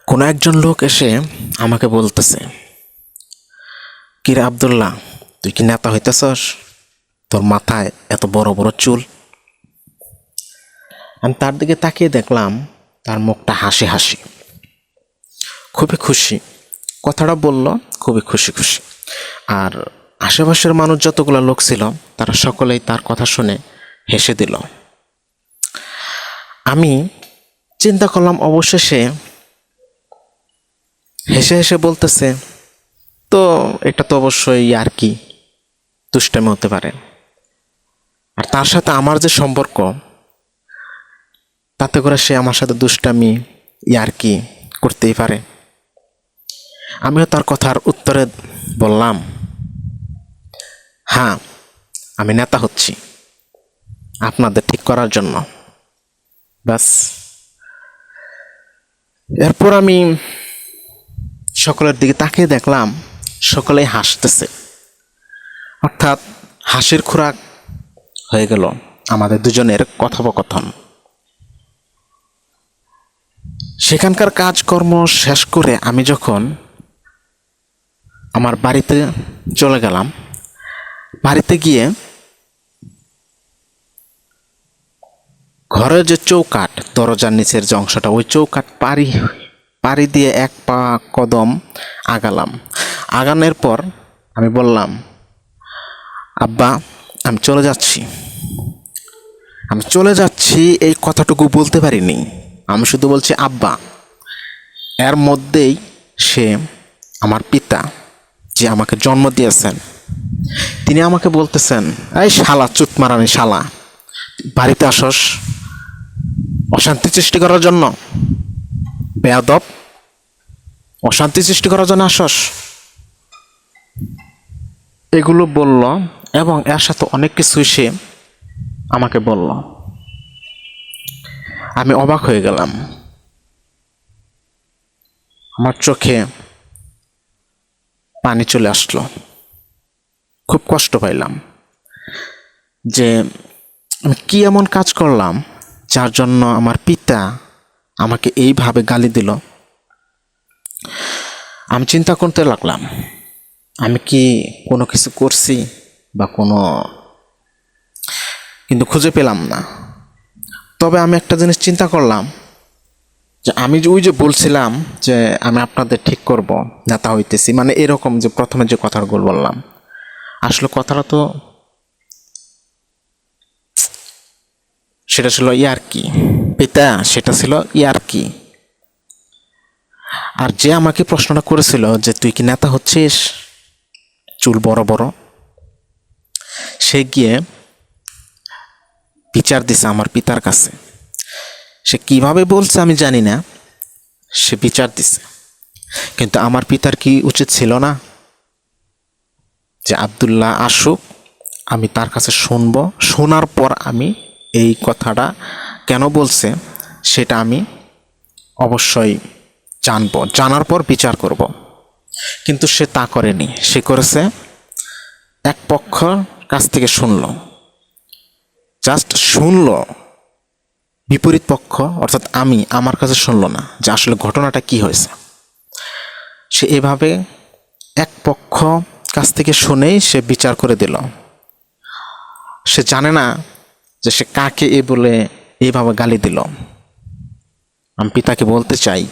কোনো একজন লোক এসে আমাকে বলতেছে, কিরে আব্দুল্লাহ, তুই কি নেতা হইতেছস? তোর মাথায় এত বড় বড় চুল। আমি তার দিকে তাকিয়ে দেখলাম তার মুখটা হাসি হাসি, খুবই খুশি। কথাটা বলল খুবই খুশি খুশি। আর আশেপাশের মানুষ যতগুলো লোক ছিল তারা সকলেই তার কথা শুনে হেসে দিল। আমি চিন্তা করলাম, অবশেষে হেসে হেসে বলতেছে, তো এটা তো অবশ্যই আর কি দুষ্টামি হতে পারে। আর তার সাথে আমার যে সম্পর্ক, তাতে করে সে আমার সাথে দুষ্টামি আর কি করতেই পারে। আমিও তার কথার উত্তরে বললাম, হ্যাঁ, আমি নেতা হচ্ছি আপনাদের ঠিক করার জন্য, ব্যাস। এরপর আমি সকলের দিকে তাকিয়ে দেখলাম সকলেই হাসতেছে, অর্থাৎ হাসির খোরাক হয়ে গেল আমাদের দুজনের কথোপকথন। সেখানকার কাজকর্ম শেষ করে আমি যখন আমার বাড়িতে চলে গেলাম, বাড়িতে গিয়ে ঘরের যে চৌকাঠ, দরজার নিচের যে অংশটা, ওই চৌকাঠ পাড়ি দিয়ে এক পা কদম আগালাম। আগানোর পর আমি বললাম, আব্বা, আমি চলে যাচ্ছি। আমি চলে যাচ্ছি এই কথাটুকু বলতে পারিনি, আমি শুধু বলছি আব্বা। এর মধ্যেই সে, আমার পিতা, যে আমাকে জন্ম দিয়েছেন, তিনি আমাকে বলতেছেন, এই শালা, চুত মারানি শালা, বাড়িতে আসস অশান্তি সৃষ্টি করার জন্য? বেয়াদব, অশান্তি সৃষ্টি করার জন্য আসস? এগুলো বলল এবং এর সাথে অনেক কিছুই সে আমাকে বলল। আমি অবাক হয়ে গেলাম, আমার চোখে পানি চলে আসলো, খুব কষ্ট পাইলাম যে আমি কি এমন কাজ করলাম যার জন্য আমার পিতা আমাকে এইভাবে গালি দিল। আমি চিন্তা করতে লাগলাম, আমি কি কোনো কিছু করছি বা কিন্তু খুঁজে পেলাম না। তবে আমি একটা জিনিস চিন্তা করলাম, যে আমি ওই যে বলছিলাম যে আমি আপনাদের ঠিক করব, নেতা হইতেছি, মানে এরকম যে প্রথমে যে কথাগুলো বললাম, আসলে কথাটা তো সেটা ছিল ইয়ার্কি পিতা, সেটা ছিল ইয়ার্কি। আর যে আমাকে প্রশ্নটা করেছিল যে তুই কি নেতা হচ্ছিস, চুল বড় বড়, সে গিয়ে বিচার দিছে আমার পিতার কাছে। সে কিভাবে বলছে আমি জানি না, সে বিচার দিছে। কিন্তু আমার পিতার কি উচিত ছিল না যে আব্দুল্লাহ আসুক, আমি তার কাছে শুনবো, শোনার পর আমি এই কথাটা কেন বলছে সেটা আমি অবশ্যই জানবো, জানার পর বিচার করব। কিন্তু সে তা করেনি, সে করেছে এক পক্ষ কাছ থেকে শুনলো, জাস্ট শুনলো, বিপরীত পক্ষ অর্থাৎ আমি, আমার কাছে শুনলো না যে আসলে ঘটনাটা কি হয়েছে। সে এভাবে এক পক্ষ কাছ থেকে শুনেই সে বিচার করে দিল। সে জানে না যে সে কাকে বলে এইভাবে গালি দিল। আমি পিতাকে বলতে চাই,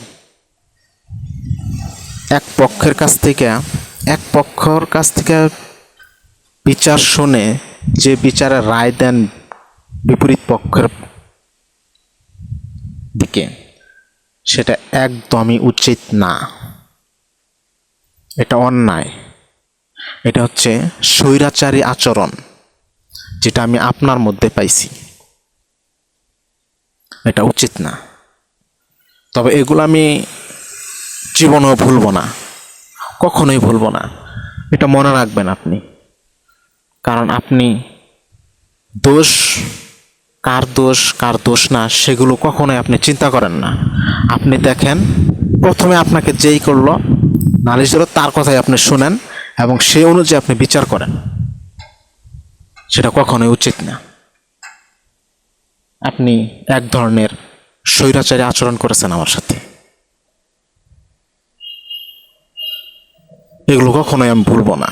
এক পক্ষের কাছ থেকে বিচার শুনে যে বিচারের রায় দেন বিপরীত পক্ষের দিকে, সেটা একদমই উচিত না। এটা অন্যায়, এটা হচ্ছে স্বৈরাচারী আচরণ, যেটা আমি আপনার মধ্যে পাইছি। এটা উচিত না। তবে এগুলো আমি জীবনেও ভুলবো না, কখনোই ভুলবো না। এটা মনে রাখবেন আপনি, কারণ আপনি দোষ, কার দোষ না, সেগুলো কখনোই আপনি চিন্তা করেন না। আপনি দেখেন, প্রথমে আপনাকে যেই করলো নালিশ দিল, তার কথাই আপনি শুনেন এবং সেই অনুযায়ী আপনি বিচার করেন। সেটা কখনোই উচিত না। আপনি এক ধরনের স্বৈরাচারী আচরণ করেছেন আমার সাথে। এগুলো কখনোই আমি ভুলবো না।